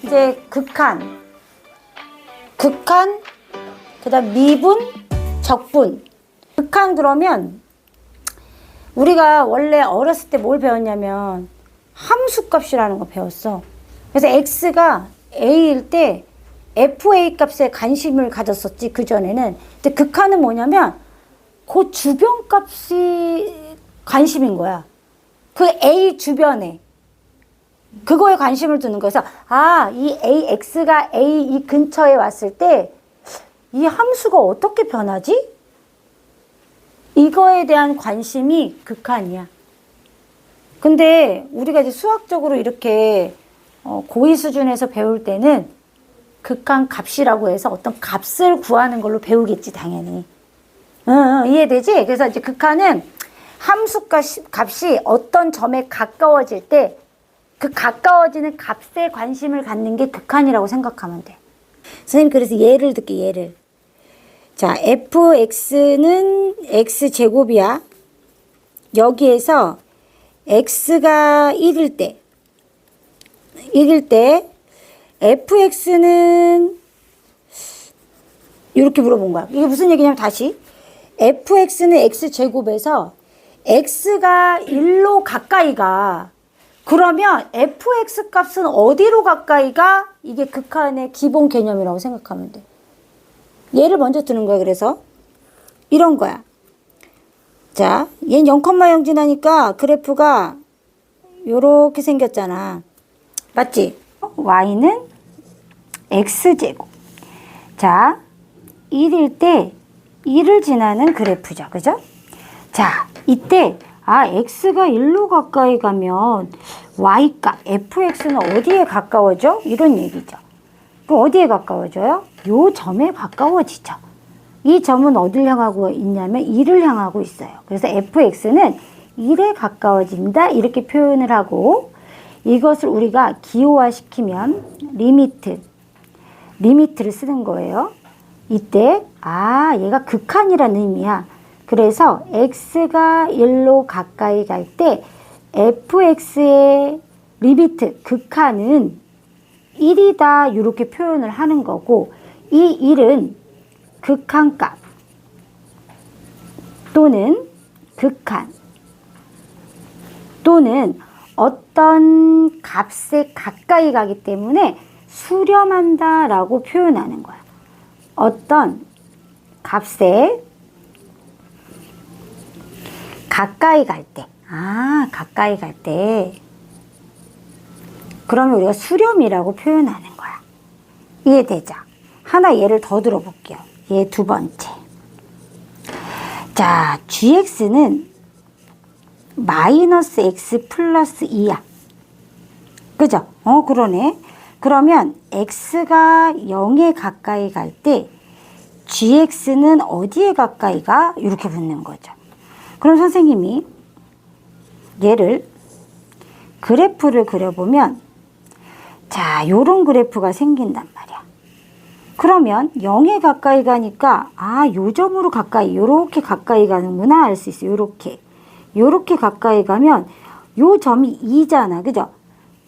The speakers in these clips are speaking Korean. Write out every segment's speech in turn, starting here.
이제 극한, 그다음 미분, 적분. 극한 그러면 우리가 원래 어렸을 때 뭘 배웠냐면 함수값이라는 거 배웠어. 그래서 x가 a일 때 fa 값에 관심을 가졌었지, 그전에는. 근데 극한은 뭐냐면 그 주변 값이 관심인 거야. 그 a 주변에. 그거에 관심을 두는 거여서 이 x가 a 이 근처에 왔을 때 이 함수가 어떻게 변하지? 이거에 대한 관심이 극한이야. 근데 우리가 이제 수학적으로 이렇게 고2 수준에서 배울 때는 극한 값이라고 해서 어떤 값을 구하는 걸로 배우겠지, 당연히. 이해되지? 그래서 이제 극한은 함수 값이 어떤 점에 가까워질 때 그 가까워지는 값에 관심을 갖는 게 극한이라고 생각하면 돼. 선생님, 그래서 예를 들게, 예를. 자, fx는 x제곱이야. 여기에서 x가 1일 때 fx는 이렇게 물어본 거야. 이게 무슨 얘기냐면 다시 fx는 x제곱에서 x가 1로 가까이 가. 그러면 fx 값은 어디로 가까이 가? 이게 극한의 기본 개념이라고 생각하면 돼. 얘를 먼저 드는 거야. 그래서 이런 거야. 자, 얘는 0,0 지나니까 그래프가 요렇게 생겼잖아. 맞지? y는 x제곱. 자, 1일 때 1을 지나는 그래프죠. 그죠? 자, 이때 x가 1로 가까이 가면 y값, fx는 어디에 가까워져? 이런 얘기죠. 그럼 어디에 가까워져요? 요 점에 가까워지죠. 이 점은 어딜 향하고 있냐면 1을 향하고 있어요. 그래서 fx는 1에 가까워진다, 이렇게 표현을 하고, 이것을 우리가 기호화시키면 리미트를 쓰는 거예요. 이때 얘가 극한이라는 의미야. 그래서 x가 1로 가까이 갈 때 fx의 리미트, 극한은 1이다, 이렇게 표현을 하는 거고, 이 1은 극한값 또는 극한 또는 어떤 값에 가까이 가기 때문에 수렴한다 라고 표현하는 거야. 어떤 값에 가까이 갈 때, 가까이 갈 때, 그러면 우리가 수렴이라고 표현하는 거야. 이해되죠? 하나 예를 더 들어볼게요. 얘 두 번째. 자, gx는 마이너스 x 플러스 2야. 그죠? 그러네. 그러면 x가 0에 가까이 갈 때 gx는 어디에 가까이 가? 이렇게 묻는 거죠. 그럼 선생님이 얘를 그래프를 그려보면, 자, 요런 그래프가 생긴단 말이야. 그러면 0에 가까이 가니까 요 점으로 가까이, 요렇게 가까이 가는구나 알 수 있어. 요렇게 가까이 가면 요 점이 2잖아. 그죠?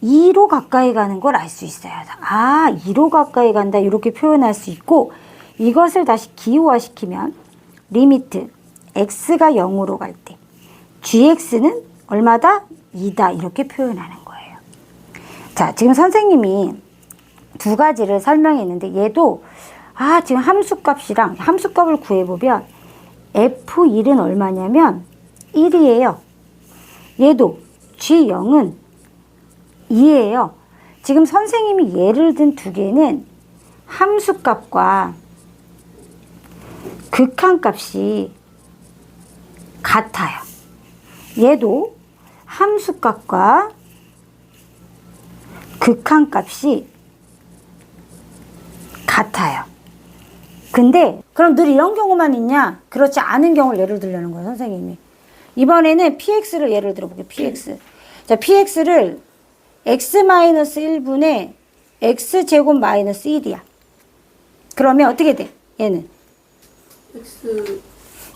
2로 가까이 가는 걸 알 수 있어요. 2로 가까이 간다, 이렇게 표현할 수 있고, 이것을 다시 기호화시키면 리미트 x가 0으로 갈 때 gx는 얼마다? 2다, 이렇게 표현하는 거예요. 자, 지금 선생님이 두 가지를 설명했는데, 얘도 지금 함수값을 구해보면 f1은 얼마냐면 1이에요. 얘도 g0은 2예요. 지금 선생님이 예를 든 두 개는 함수값과 극한값이 같아요. 얘도 함수값과 극한값이 같아요. 근데 그럼 늘 이런 경우만 있냐? 그렇지 않은 경우를 예를 들려는 거예요, 선생님이. 이번에는 px를 예를 들어볼게요. px. 자, px를 x-1분의 x제곱 마이너스 1이야. 그러면 어떻게 돼? 얘는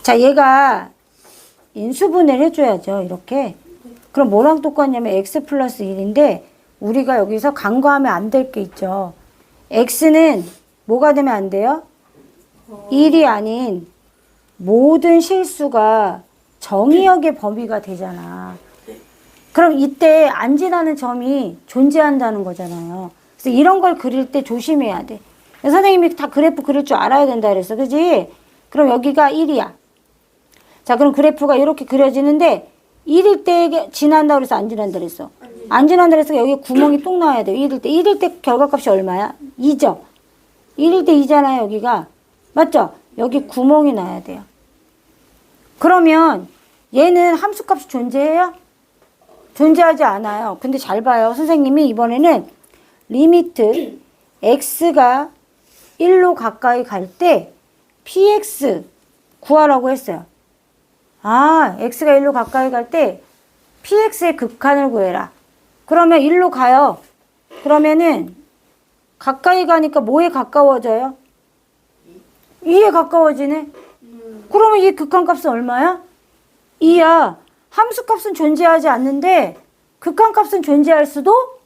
자, 얘가 인수분해를 해줘야죠. 이렇게. 그럼 뭐랑 똑같냐면 x 플러스 1인데 우리가 여기서 간과하면 안 될 게 있죠. x는 뭐가 되면 안 돼요? 1이 아닌 모든 실수가 정의역의 범위가 되잖아. 그럼 이때 안 지나는 점이 존재한다는 거잖아요. 그래서 이런 걸 그릴 때 조심해야 돼. 선생님이 다 그래프 그릴 줄 알아야 된다 그랬어. 그지? 그럼 여기가 1이야. 자, 그럼 그래프가 이렇게 그려지는데 1일 때 지난다 그래서 안 지난다 그랬어. 안 지난다 그래서 여기 구멍이 똥 나와야 돼요. 1일 때. 1일 때 결과값이 얼마야? 2죠. 1일 때 2잖아요, 여기가. 맞죠? 여기 구멍이 나야 돼요. 그러면 얘는 함수값이 존재해요? 존재하지 않아요. 근데 잘 봐요. 선생님이 이번에는 리미트 x가 1로 가까이 갈 때 px 구하라고 했어요. 아, x가 1로 가까이 갈 때 px의 극한을 구해라. 그러면 1로 가요. 그러면은 가까이 가니까 뭐에 가까워져요? 2에 가까워지네. 그러면 이 극한값은 얼마야? 2야. 함수값은 존재하지 않는데 극한값은 존재할 수도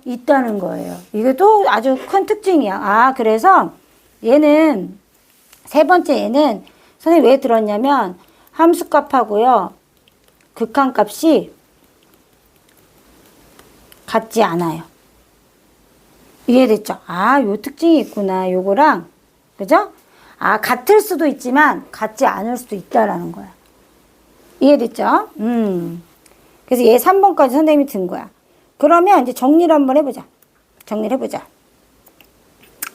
있다는 거예요. 이게 또 아주 큰 특징이야. 아, 그래서 얘는 세 번째 얘는 선생님 왜 들었냐면 함수값하고요 극한값이 같지 않아요. 이해됐죠? 아, 요 특징이 있구나. 요거랑 그죠? 아, 같을 수도 있지만 같지 않을 수도 있다라는 거야. 이해됐죠? 그래서 얘 3번까지 선생님이 든 거야. 그러면 이제 정리를 한번 해보자. 정리를 해보자.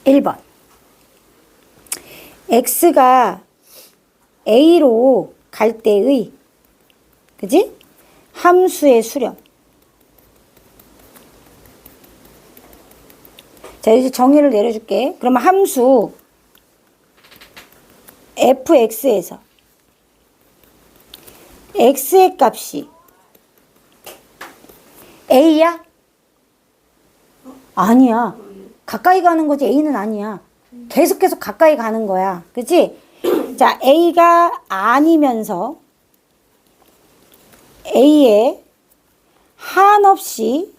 1번. x가 a로 갈 때의, 그지? 함수의 수렴. 자, 이제 정의를 내려줄게. 그러면 함수 fx에서 x의 값이 a야? 아니야. 가까이 가는 거지 a는 아니야. 계속 가까이 가는 거야. 그치? 자, a가 아니면서 a에 한없이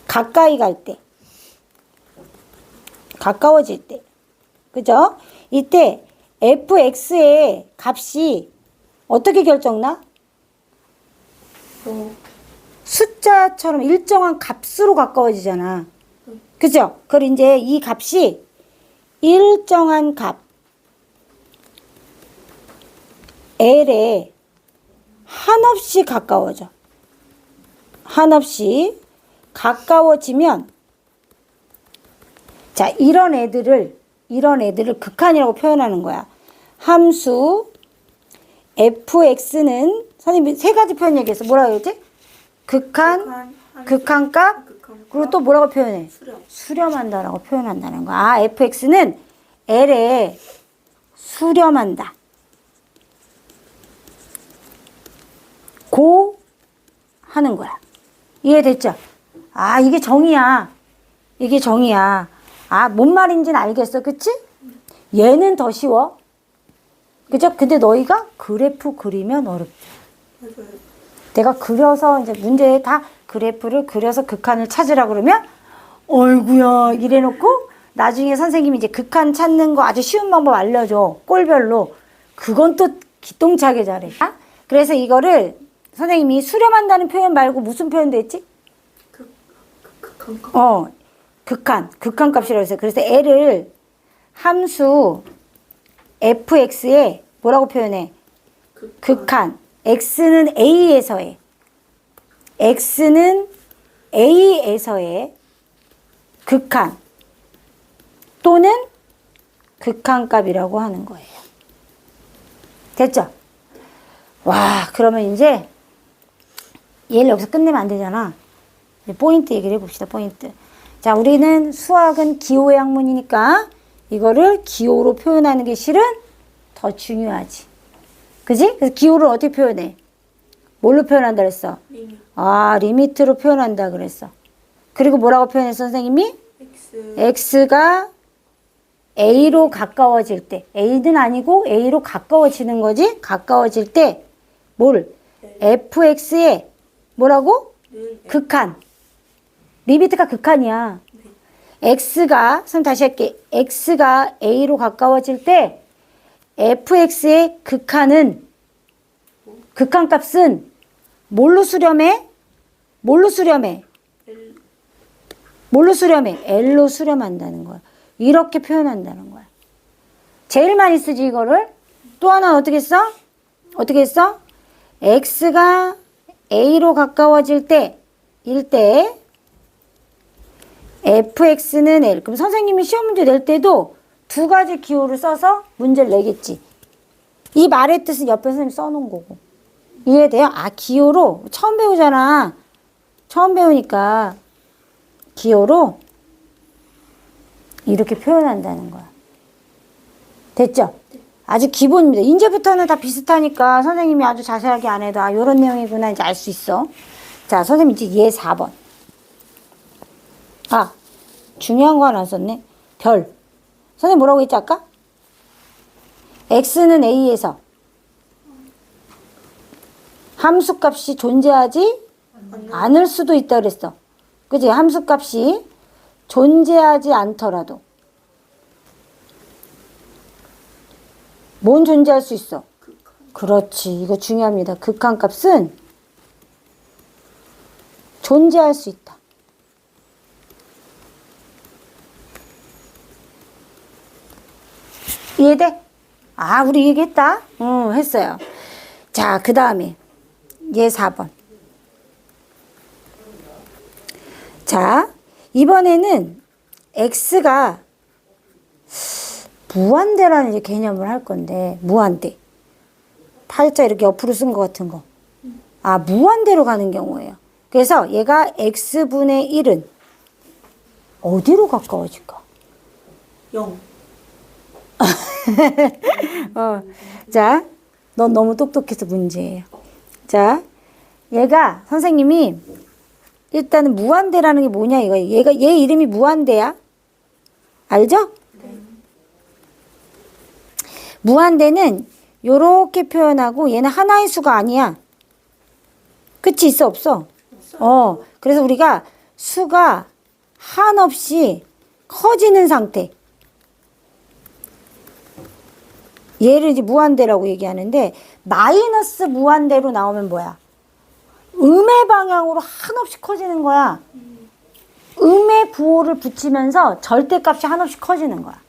가까이 갈 때, 가까워질 때, 그죠? 이때 fx의 값이 어떻게 결정나? 숫자처럼 일정한 값으로 가까워지잖아. 그죠? 그럼 이제 이 값이 일정한 값 L에 한없이 가까워져. 한없이 가까워지면 자, 이런 애들을 극한이라고 표현하는 거야. 함수 fx는 선생님이 세 가지 표현 얘기했어. 뭐라고 했지? 극한, 극한값, 그리고 또 뭐라고 표현해? 수렴한다라고 표현한다는 거야. 아, fx는 L에 수렴한다. 고 하는 거야. 이해됐죠? 아, 이게 정의야. 이게 정의야. 아, 뭔 말인지는 알겠어. 그치? 얘는 더 쉬워. 그죠? 근데 너희가 그래프 그리면 어렵죠. 맞아요. 내가 그려서 이제 문제에 다 그래프를 그려서 극한을 찾으라 그러면 어이구야 이래놓고 나중에 선생님이 이제 극한 찾는 거 아주 쉬운 방법 알려줘. 꼴별로. 그건 또 기똥차게 잘해. 아? 그래서 이거를 선생님이 수렴한다는 표현 말고 무슨 표현도 했지? 극한 값이라고 했어요. 그래서 L을 함수 fx에 뭐라고 표현해? 극한. x는 a에서의 극한 또는 극한값이라고 하는 거예요. 됐죠? 와, 그러면 이제 얘를 여기서 끝내면 안 되잖아. 포인트 얘기를 해봅시다. 포인트. 자, 우리는 수학은 기호의 학문이니까 이거를 기호로 표현하는 게 실은 더 중요하지. 그지? 그래서 기호를 어떻게 표현해? 뭘로 표현한다 그랬어? 리미트. 아, 리미트로 표현한다 그랬어. 그리고 뭐라고 표현했어, 선생님이? x가 a로 가까워질 때. a는 아니고 a로 가까워지는 거지? 가까워질 때 뭘? fx의 뭐라고? 극한. 리미트가 극한이야. x가, 선생님 다시 할게. x가 a로 가까워질 때 fx의 극한값은 뭘로 수렴해? 뭘로 수렴해? 뭘로 수렴해? L로 수렴한다는 거야. 이렇게 표현한다는 거야. 제일 많이 쓰지 이거를. 또 하나 어떻게 써? 어떻게 써? X가 A로 가까워질 때, fx는 L. 그럼 선생님이 시험 문제 낼 때도 두 가지 기호를 써서 문제를 내겠지. 이 말의 뜻은 옆에 선생님이 써놓은 거고. 이해돼요? 아, 기호로 처음 배우잖아. 처음 배우니까 기호로 이렇게 표현한다는 거야. 됐죠? 아주 기본입니다. 이제부터는 다 비슷하니까 선생님이 아주 자세하게 안 해도 아, 요런 내용이구나 이제 알 수 있어. 자, 선생님 이제 얘 4번. 아, 중요한 거 하나 썼네. 별. 선생님 뭐라고 했지 아까? x는 a에서 함수값이 존재하지 않을 수도 있다 그랬어. 그치? 함수값이 존재하지 않더라도 뭔 존재할 수 있어? 그렇지. 이거 중요합니다. 극한값은 존재할 수 있다. 이해돼? 아, 우리 얘기했다? 응, 했어요. 자, 그 다음에 얘 4번. 자, 이번에는 x가 무한대라는 이제 개념을 할 건데, 무한대. 팔자 이렇게 옆으로 쓴 것 같은 거. 아, 무한대로 가는 경우예요. 그래서 얘가 x분의 1은 어디로 가까워질까? 0. 자, 넌 너무 똑똑해서 문제예요. 자, 얘가 선생님이 일단은 무한대라는 게 뭐냐 이거예요. 얘 이름이 무한대야. 알죠? 네. 무한대는 요렇게 표현하고 얘는 하나의 수가 아니야. 끝이 있어 없어? 그래서 우리가 수가 한없이 커지는 상태. 얘를 이제 무한대라고 얘기하는데 마이너스 무한대로 나오면 뭐야? 음의 방향으로 한없이 커지는 거야. 음의 부호를 붙이면서 절대값이 한없이 커지는 거야.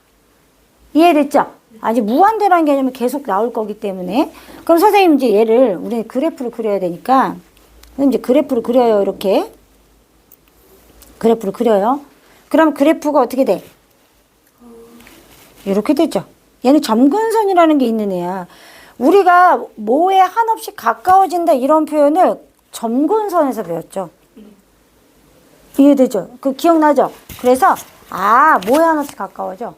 이해됐죠? 아직 무한대라는 개념이 계속 나올 거기 때문에. 그럼 선생님 이제 얘를 우리는 그래프를 그려야 되니까 이제 그래프를 그려요. 이렇게 그래프를 그려요. 그럼 그래프가 어떻게 돼? 이렇게 되죠. 얘는 점근선이라는 게 있는 애야. 우리가 뭐에 한없이 가까워진다 이런 표현을 점근선에서 배웠죠. 이해되죠? 그 기억나죠? 그래서 뭐에 한없이 가까워져?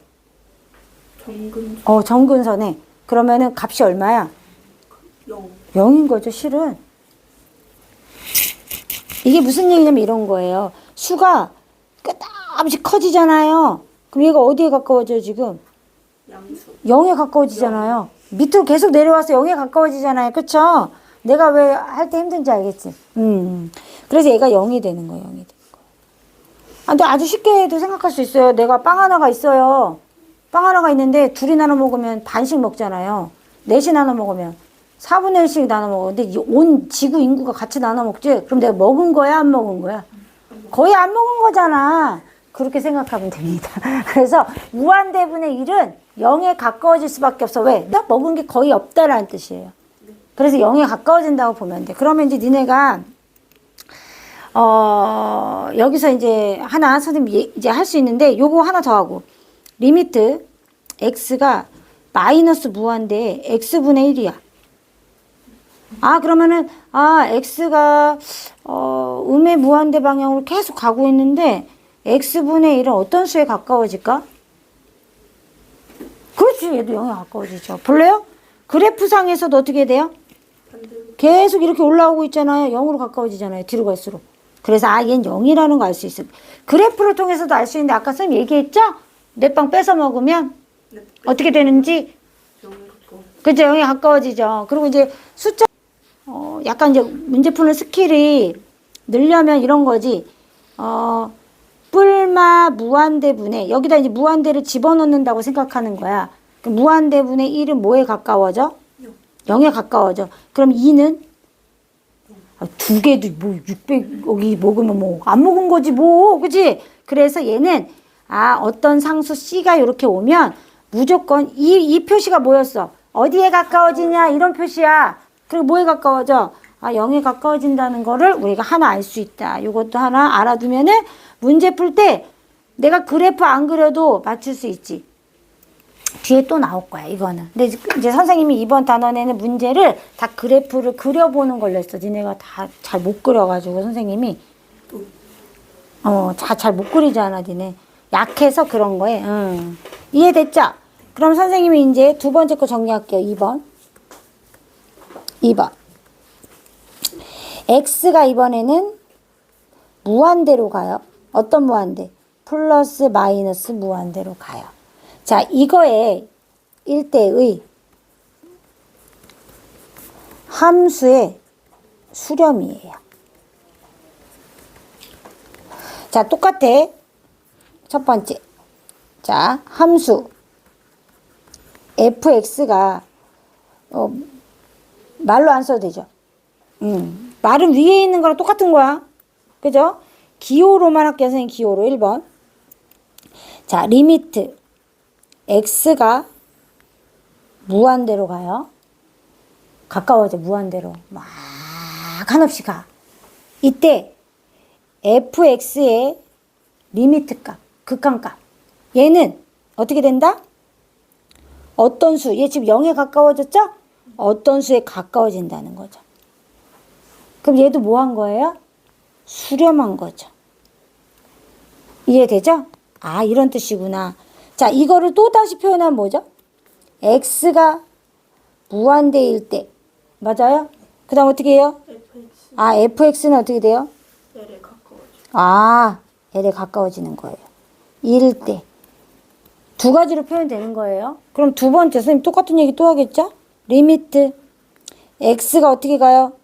점근선. 점근선에. 그러면은 값이 얼마야? 0. 0인 거죠, 실은. 이게 무슨 얘기냐면 이런 거예요. 수가 끝없이 커지잖아요. 그럼 얘가 어디에 가까워져요, 지금? 양수. 0에 가까워지잖아요. 밑으로 계속 내려와서 0에 가까워지잖아요. 그쵸? 내가 왜 할 때 힘든지 알겠지? 그래서 얘가 0이 되는 거예요. 0이 되는 거예요. 근데 아주 쉽게도 생각할 수 있어요. 내가 빵 하나가 있어요. 빵 하나가 있는데 둘이 나눠 먹으면 반씩 먹잖아요. 넷이 나눠 먹으면 4분의 1씩 나눠 먹어. 근데 온 지구 인구가 같이 나눠 먹지? 그럼 내가 먹은 거야, 안 먹은 거야? 거의 안 먹은 거잖아. 그렇게 생각하면 됩니다. 그래서 무한대분의 1은 0에 가까워질 수밖에 없어. 왜? 나 먹은 게 거의 없다라는 뜻이에요. 그래서 0에 가까워진다고 보면 돼. 그러면 이제 니네가 여기서 이제 하나 선생님 이제 할 수 있는데 요거 하나 더 하고 리미트 x가 마이너스 무한대에 x분의 1이야. 그러면은 x가 음의 무한대 방향으로 계속 가고 있는데 x분의 1은 어떤 수에 가까워질까? 그렇지. 얘도 0에 가까워지죠. 볼래요? 그래프상에서도 어떻게 돼요? 계속 이렇게 올라오고 있잖아요. 0으로 가까워지잖아요. 뒤로 갈수록. 그래서 얘는 0이라는 거 알 수 있어요. 그래프를 통해서도 알 수 있는데 아까 선생님 얘기했죠? 뇌빵 뺏어 먹으면 어떻게 되는지? 그죠? 0에 가까워지죠. 그리고 이제 숫자 약간 이제 문제 푸는 스킬이 늘려면 이런 거지. 뿔마 무한대분의 여기다 이제 무한대를 집어넣는다고 생각하는 거야. 그 무한대분의 1은 뭐에 가까워져? 0에 가까워져. 그럼 2는? 두 개도 뭐 600 여기 먹으면 뭐 안 먹은 거지 뭐. 그치? 그래서 얘는 어떤 상수 C가 이렇게 오면 무조건 이 표시가 뭐였어? 어디에 가까워지냐 이런 표시야. 그리고 뭐에 가까워져? 0에 가까워진다는 거를 우리가 하나 알 수 있다. 이것도 하나 알아두면은 문제 풀 때 내가 그래프 안 그려도 맞출 수 있지. 뒤에 또 나올 거야, 이거는. 근데 이제 선생님이 이번 단원에는 문제를 다 그래프를 그려보는 걸로 했어. 니네가 다 잘 못 그려가지고 선생님이. 잘 못 그리잖아, 니네. 약해서 그런 거에. 이해됐죠? 그럼 선생님이 이제 두 번째 거 정리할게요. 2번. x가 이번에는 무한대로 가요. 어떤 무한대? 플러스 마이너스 무한대로 가요. 자, 이거의 일대의 함수의 수렴이에요. 자, 똑같아. 첫 번째. 자, 함수 fx가 말로 안 써도 되죠. 말은 위에 있는 거랑 똑같은 거야. 그죠? 기호로만 할게요. 선생님 기호로 1번. 자, 리미트 x가 무한대로 가요. 가까워져 무한대로. 막 한없이 가. 이때 fx의 리미트 값, 극한값. 얘는 어떻게 된다? 어떤 수, 얘 지금 0에 가까워졌죠? 어떤 수에 가까워진다는 거죠. 그럼 얘도 뭐 한 거예요? 수렴한 거죠. 이해되죠? 이런 뜻이구나. 자, 이거를 또 다시 표현하면 뭐죠? x가 무한대일 때. 맞아요? 그 다음 어떻게 해요? fx는 어떻게 돼요? L에 가까워져. L에 가까워지는 거예요. 이럴 때. 두 가지로 표현되는 거예요. 그럼 두 번째, 선생님 똑같은 얘기 또 하겠죠? 리미트. x가 어떻게 가요?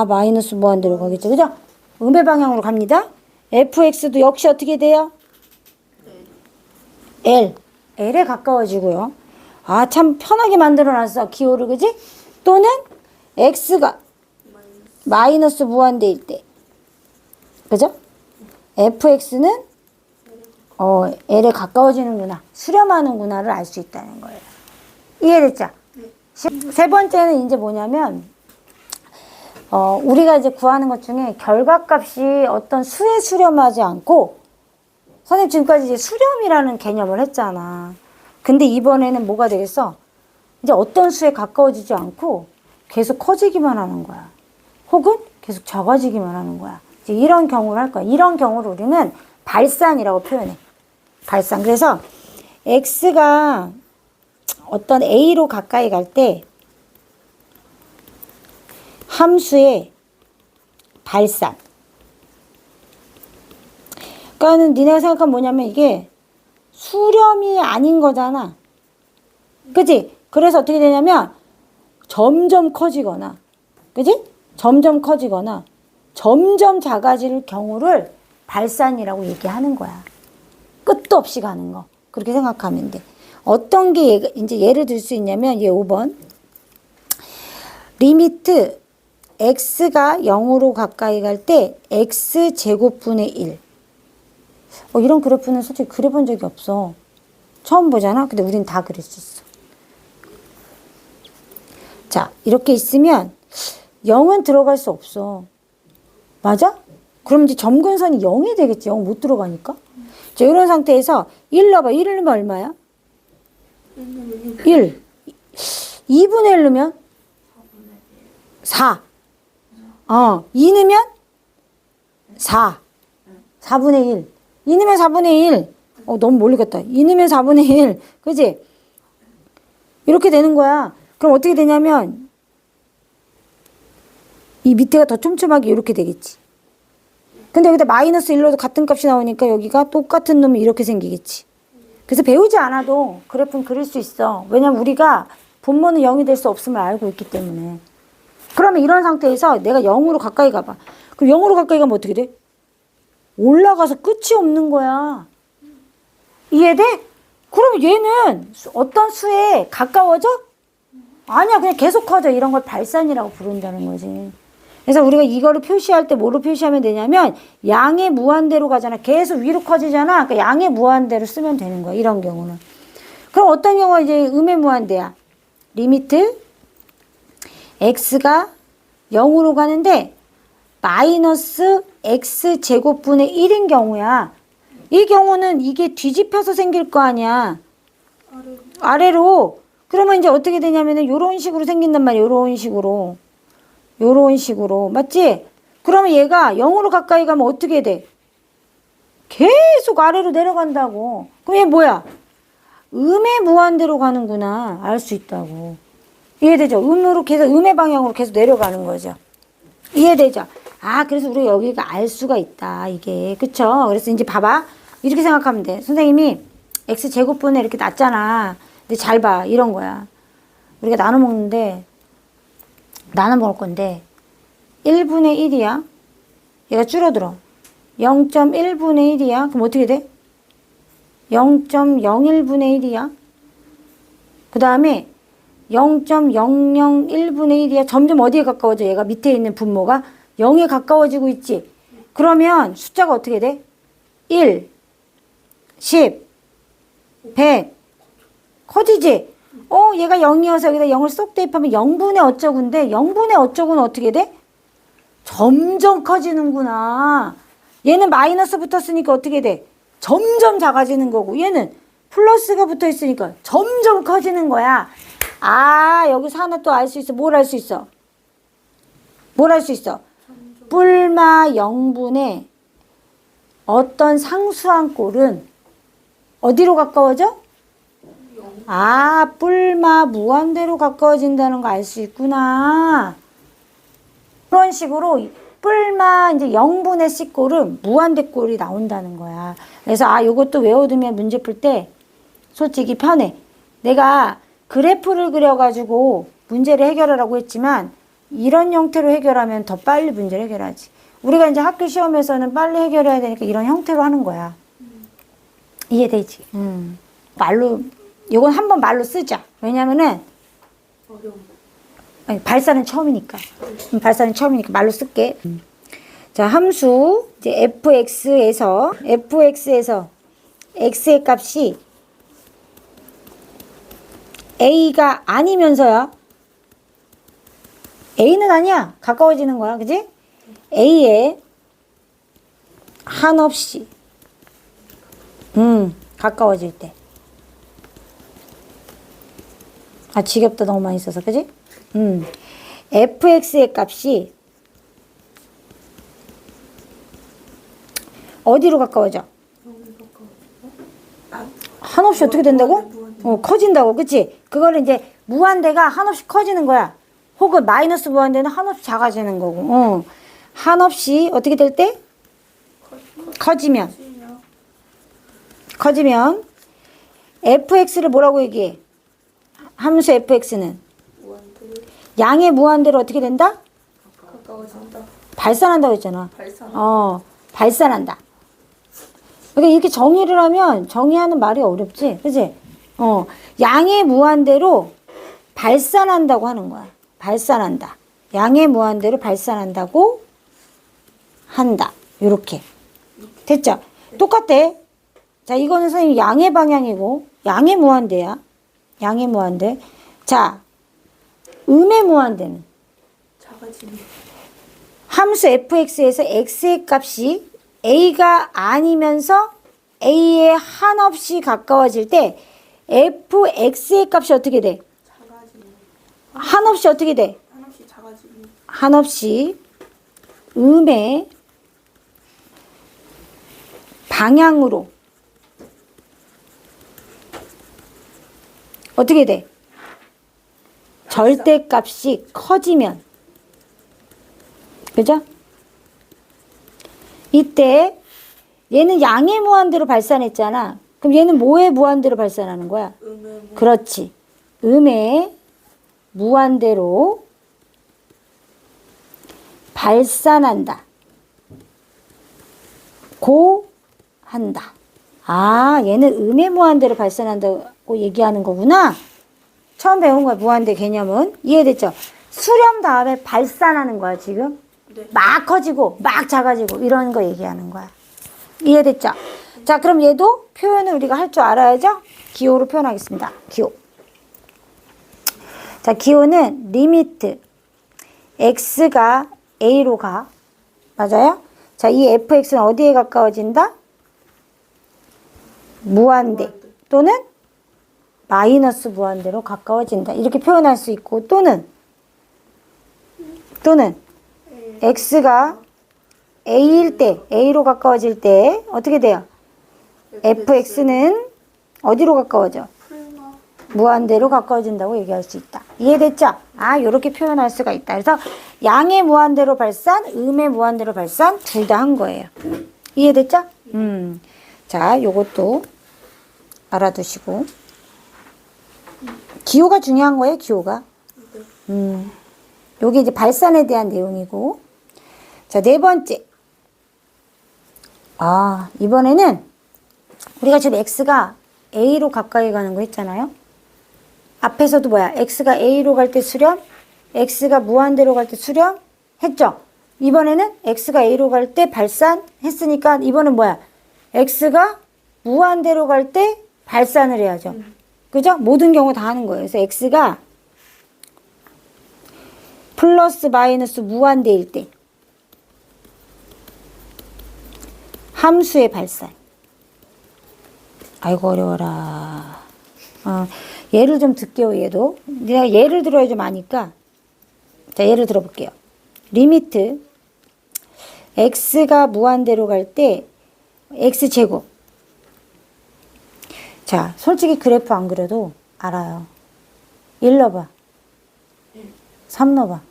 마이너스 무한대로 가겠죠. 그죠? 음의 방향으로 갑니다. fx도 역시 어떻게 돼요? L에 가까워지고요. 참 편하게 만들어놨어. 기호를, 그지? 또는 x가 마이너스 무한대일 때. 그죠? fx는 L에 가까워지는구나. 수렴하는구나를 알 수 있다는 거예요. 이해됐죠? 세 번째는 이제 뭐냐면, 우리가 이제 구하는 것 중에 결과값이 어떤 수에 수렴하지 않고, 선생님 지금까지 이제 수렴이라는 개념을 했잖아. 근데 이번에는 뭐가 되겠어? 이제 어떤 수에 가까워지지 않고 계속 커지기만 하는 거야. 혹은 계속 작아지기만 하는 거야. 이제 이런 경우를 할 거야. 이런 경우를 우리는 발산이라고 표현해. 발산. 그래서 x가 어떤 a로 가까이 갈 때 함수의 발산. 그러니까는 니네가 생각하면 뭐냐면 이게 수렴이 아닌 거잖아. 그치? 그래서 어떻게 되냐면 점점 커지거나, 그치? 점점 커지거나 점점 작아질 경우를 발산이라고 얘기하는 거야. 끝도 없이 가는 거. 그렇게 생각하면 돼. 어떤 게 이제 예를 들 수 있냐면 얘 5번. 리미트 x가 0으로 가까이 갈 때 x제곱분의 1. 이런 그래프는 솔직히 그려본 적이 없어. 처음 보잖아? 근데 우린 다 그릴 수 있어. 자, 이렇게 있으면 0은 들어갈 수 없어. 맞아? 그럼 이제 점근선이 0이 되겠지. 0 못 들어가니까. 자, 이런 상태에서 1 넣어봐. 1 넣으면 얼마야? 1. 2분의 1 넣으면? 4. 2 넣으면? 4. 4분의 1. 2 넣으면 4분의 1. 너무 멀리 갔다. 2 넣으면 4분의 1. 그지? 이렇게 되는 거야. 그럼 어떻게 되냐면 이 밑에가 더 촘촘하게 이렇게 되겠지. 근데 여기다 마이너스 1로도 같은 값이 나오니까 여기가 똑같은 놈이 이렇게 생기겠지. 그래서 배우지 않아도 그래프는 그릴 수 있어. 왜냐면 우리가 분모는 0이 될 수 없음을 알고 있기 때문에. 그러면 이런 상태에서 내가 0으로 가까이 가봐. 그럼 0으로 가까이 가면 어떻게 돼? 올라가서 끝이 없는 거야. 이해돼? 그럼 얘는 어떤 수에 가까워져? 아니야, 그냥 계속 커져. 이런 걸 발산이라고 부른다는 거지. 그래서 우리가 이거를 표시할 때 뭐로 표시하면 되냐면 양의 무한대로 가잖아. 계속 위로 커지잖아. 그러니까 양의 무한대로 쓰면 되는 거야. 이런 경우는. 그럼 어떤 경우가 이제 음의 무한대야? 리미트 x가 0으로 가는데 마이너스 x제곱분의 1인 경우야. 이 경우는 이게 뒤집혀서 생길 거 아니야. 아래로. 그러면 이제 어떻게 되냐면은 요런 식으로 생긴단 말이야. 요런 식으로. 요런 식으로. 맞지? 그러면 얘가 0으로 가까이 가면 어떻게 돼? 계속 아래로 내려간다고. 그럼 얘 뭐야? 음의 무한대로 가는구나. 알 수 있다고. 이해되죠? 음으로 계속, 음의 방향으로 계속 내려가는 거죠. 이해되죠? 아, 그래서 우리가 여기가 알 수가 있다. 이게. 그쵸? 그래서 이제 봐봐. 이렇게 생각하면 돼. 선생님이 x제곱분에 이렇게 놨잖아. 근데 잘 봐. 이런 거야. 우리가 나눠 먹는데, 나눠 먹을 건데, 1분의 1이야. 얘가 줄어들어. 0.1분의 1이야. 그럼 어떻게 돼? 0.01분의 1이야. 그 다음에 0.001분의 1이야. 점점 어디에 가까워져? 얘가 밑에 있는 분모가 0에 가까워지고 있지. 그러면 숫자가 어떻게 돼? 1, 10, 100. 커지지? 얘가 0이어서 여기다 0을 쏙 대입하면 0분의 어쩌구인데 0분의 어쩌구는 어떻게 돼? 점점 커지는구나. 얘는 마이너스 붙었으니까 어떻게 돼? 점점 작아지는 거고 얘는 플러스가 붙어 있으니까 점점 커지는 거야. 아, 여기서 하나 또 알 수 있어. 뭘 알 수 있어? 뭘 알 수 있어? 뿔마 0분의 어떤 상수한 꼴은 어디로 가까워져? 아, 뿔마 무한대로 가까워진다는 거 알 수 있구나. 그런 식으로 뿔마 이제 0분의 C꼴은 무한대 꼴이 나온다는 거야. 그래서 요것도 외워두면 문제 풀 때 솔직히 편해. 내가 그래프를 그려가지고 문제를 해결하라고 했지만 이런 형태로 해결하면 더 빨리 문제를 해결하지. 우리가 이제 학교 시험에서는 빨리 해결해야 되니까 이런 형태로 하는 거야. 이해되지? 말로, 이건 한번 말로 쓰자. 왜냐면은 아니, 발사는 처음이니까. 발사는 처음이니까 말로 쓸게. 자, 함수 이제 fx에서 x의 값이 a가 아니면서야. a는 아니야. 가까워지는 거야. 그지? a에 한없이 가까워질 때. 아, 지겹다. 너무 많이 써서. 그지? fx의 값이 어디로 가까워져? 한없이 어떻게 된다고? 커진다고. 그치? 그거를 이제 무한대가 한없이 커지는 거야. 혹은 마이너스 무한대는 한없이 작아지는 거고. 한없이 어떻게 될 때? 커지면 fx를 뭐라고 얘기해? 함수 fx는 양의 무한대로 어떻게 된다? 가까워진다. 발산한다고 했잖아. 발산. 발산한다. 그러니까 이렇게 정의를 하면 정의하는 말이 어렵지. 그치? 양의 무한대로 발산한다고 하는 거야. 발산한다. 양의 무한대로 발산한다고 한다. 요렇게. 됐죠? 똑같아. 자, 이거는 선생님 양의 방향이고 양의 무한대야. 양의 무한대. 자, 음의 무한대는 작아지는. 함수 fx에서 x의 값이 a가 아니면서 a에 한없이 가까워질 때 fx의 값이 어떻게 돼? 작아지는. 한없이 어떻게 돼? 한없이 작아지는. 한없이 음의 방향으로 어떻게 돼? 절대값이 커지면. 그죠? 이때 얘는 양의 무한대로 발산했잖아. 그럼 얘는 뭐의 무한대로 발산하는 거야? 그렇지. 음의 무한대로 발산한다. 한다. 아, 얘는 음의 무한대로 발산한다고 얘기하는 거구나. 처음 배운 거야, 무한대 개념은. 이해됐죠? 수렴 다음에 발산하는 거야, 지금. 네. 막 커지고, 막 작아지고, 이런 거 얘기하는 거야. 이해됐죠? 자, 그럼 얘도 표현을 우리가 할 줄 알아야죠? 기호로 표현하겠습니다. 기호. 자, 기호는 리미트. x가 a로 가. 맞아요? 자, 이 fx는 어디에 가까워진다? 무한대. 또는 마이너스 무한대로 가까워진다. 이렇게 표현할 수 있고, 또는 x가 a일 때, a로 가까워질 때 어떻게 돼요? fx는 어디로 가까워져? 풀마. 무한대로 가까워진다고 얘기할 수 있다. 이해됐죠? 아, 요렇게 표현할 수가 있다. 그래서 양의 무한대로 발산, 음의 무한대로 발산 둘 다 한 거예요. 이해됐죠? 자, 요것도 알아두시고. 기호가 중요한 거예요, 기호가. 요게 이제 발산에 대한 내용이고. 자, 네 번째. 아, 이번에는 우리가 지금 x가 a로 가까이 가는 거 했잖아요. 앞에서도 뭐야? x가 a로 갈 때 수렴, x가 무한대로 갈 때 수렴 했죠. 이번에는 x가 a로 갈 때 발산 했으니까 이번엔 뭐야? x가 무한대로 갈 때 발산을 해야죠. 그죠? 모든 경우 다 하는 거예요. 그래서 x가 플러스 마이너스 무한대일 때 함수의 발산. 아이고 어려워라. 예를 좀 들게요. 얘도 내가 예를 들어야 좀 아니까. 자, 예를 들어볼게요. 리미트 x가 무한대로 갈 때 x제곱. 자, 솔직히 그래프 안 그려도 알아요. 1 넣어봐. 3 넣어봐.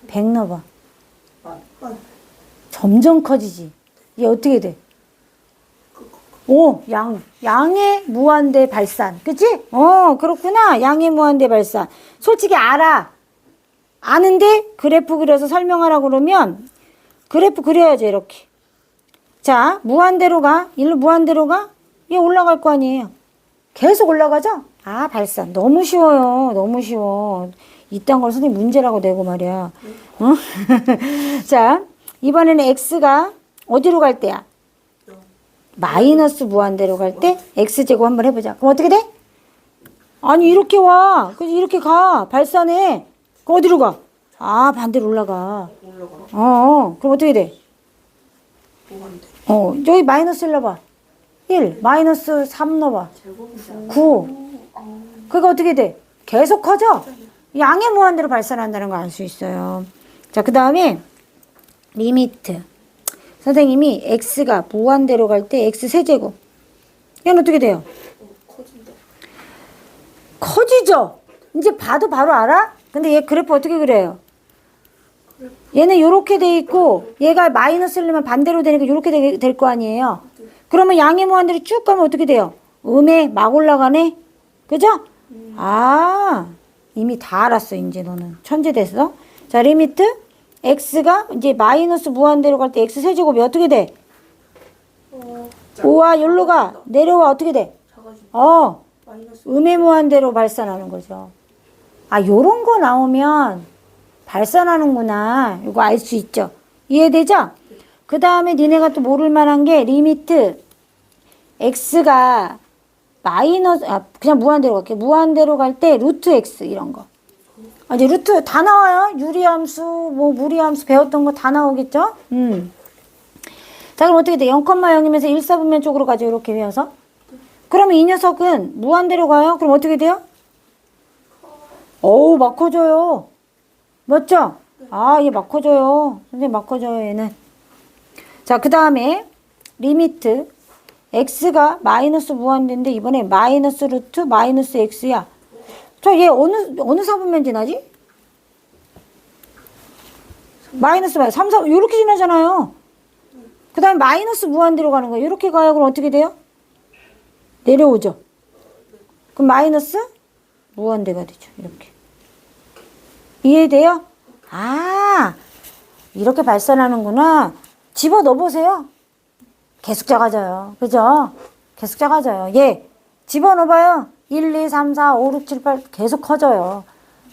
100 넣어봐. 점점 커지지. 얘 어떻게 돼? 오, 양의 무한대 발산. 그치? 그렇구나. 양의 무한대 발산. 솔직히 알아. 아는데 그래프 그려서 설명하라고 그러면 그래프 그려야죠, 이렇게. 자, 무한대로 가. 일로 무한대로 가. 얘 올라갈 거 아니에요. 계속 올라가죠? 아, 발산. 너무 쉬워요. 너무 쉬워. 이딴 걸 선생님 문제라고 내고 말이야. 어? 자, 이번에는 x가 어디로 갈 때야? 마이너스 무한대로 갈 때 x제곱 한번 해보자. 그럼 어떻게 돼? 아니, 이렇게 와. 그래서 이렇게 가. 발산해. 그럼 어디로 가? 아, 반대로 올라가. 그럼 어떻게 돼? 무한대. 여기 마이너스 1 넣어봐. 1. 마이너스 3 넣어봐. 9. 그러니까 어떻게 돼? 계속 커져. 양의 무한대로 발산한다는 걸 알 수 있어요. 자, 그 다음에 리미트. 선생님이 x가 무한대로 갈 때 x 세제곱. 얘는 어떻게 돼요? 커진다. 커지죠? 이제 봐도 바로 알아? 근데 얘 그래프 어떻게 그려요? 얘는 이렇게 돼 있고 얘가 마이너스 1이면 반대로 되니까 이렇게 될 거 아니에요. 그러면 양의 무한대로 쭉 가면 어떻게 돼요? 음에 막 올라가네? 그죠? 아, 이미 다 알았어. 이제 너는 천재 됐어. 자, 리미트 x가 이제 마이너스 무한대로 갈 때 x 세제곱이 어떻게 돼? 5와 여기로 가. 내려와. 어떻게 돼? 작아진다. 마이너스. 음의 무한대로 발산하는 거죠. 아, 요런 거 나오면 발산하는구나. 이거 알 수 있죠. 이해되죠? 그 다음에 니네가 또 모를 만한 게 리미트 x가 마이너스, 그냥 무한대로 갈게. 무한대로 갈 때 루트 x 이런 거. 이제 루트 다 나와요. 유리함수, 뭐 무리함수 배웠던 거 다 나오겠죠? 자, 그럼 어떻게 돼? 0,0이면서 1사분면 쪽으로 가죠. 이렇게 외워서. 그러면 이 녀석은 무한대로 가요. 그럼 어떻게 돼요? 어우, 막 커져요. 맞죠? 아, 얘 막 커져요. 선생님 막 커져요, 얘는. 자, 그 다음에 리미트 x가 마이너스 무한대인데 이번에 마이너스 루트 마이너스 x야. 저 얘 어느 사분면 지나지? 마이너스 3, 4, 요렇게 지나잖아요. 그 다음에 마이너스 무한대로 가는 거예요. 요렇게 가요. 그럼 어떻게 돼요? 내려오죠. 그럼 마이너스 무한대가 되죠. 이렇게. 이해돼요? 아, 이렇게 발산하는구나. 집어 넣어보세요. 계속 작아져요. 그죠? 계속 작아져요. 얘 집어넣어봐요. 1, 2, 3, 4, 5, 6, 7, 8 계속 커져요.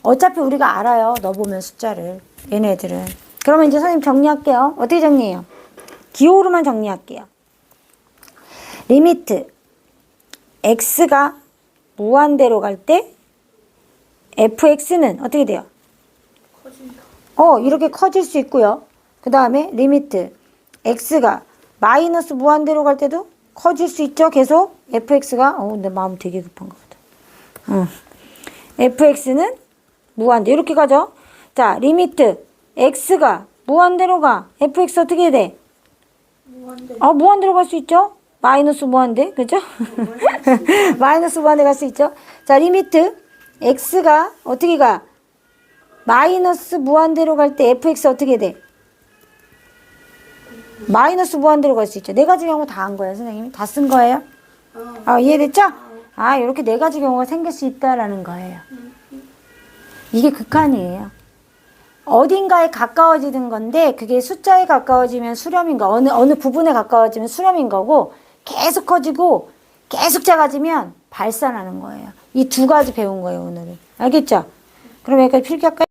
어차피 우리가 알아요. 넣어보면 숫자를. 얘네들은. 그러면 이제 선생님 정리할게요. 어떻게 정리해요? 기호로만 정리할게요. 리미트 x가 무한대로 갈 때 fx는 어떻게 돼요? 커진다. 이렇게 커질 수 있고요. 그 다음에 리미트 x가 마이너스 무한대로 갈 때도 커질 수 있죠. 계속 fx가 내 마음 되게 급한 것 같아. fx는 무한대 이렇게 가죠. 자, 리미트 x가 무한대로 가 fx 어떻게 돼? 무한대. 무한대로 갈 수 있죠. 마이너스 무한대 그죠? 마이너스 무한대 갈 수 있죠. 자, 리미트 x가 어떻게 가? 마이너스 무한대로 갈 때 fx 어떻게 돼? 마이너스 무한대로 갈 수 있죠. 네 가지 경우 다 한 거예요, 선생님이. 다 쓴 거예요. 이해됐죠? 이렇게 네 가지 경우가 생길 수 있다라는 거예요. 이게 극한이에요. 어딘가에 가까워지는 건데 그게 숫자에 가까워지면 수렴인 거, 어느 부분에 가까워지면 수렴인 거고 계속 커지고 계속 작아지면 발산하는 거예요. 이 두 가지 배운 거예요, 오늘은. 알겠죠? 그럼 여기까지 필기할까요?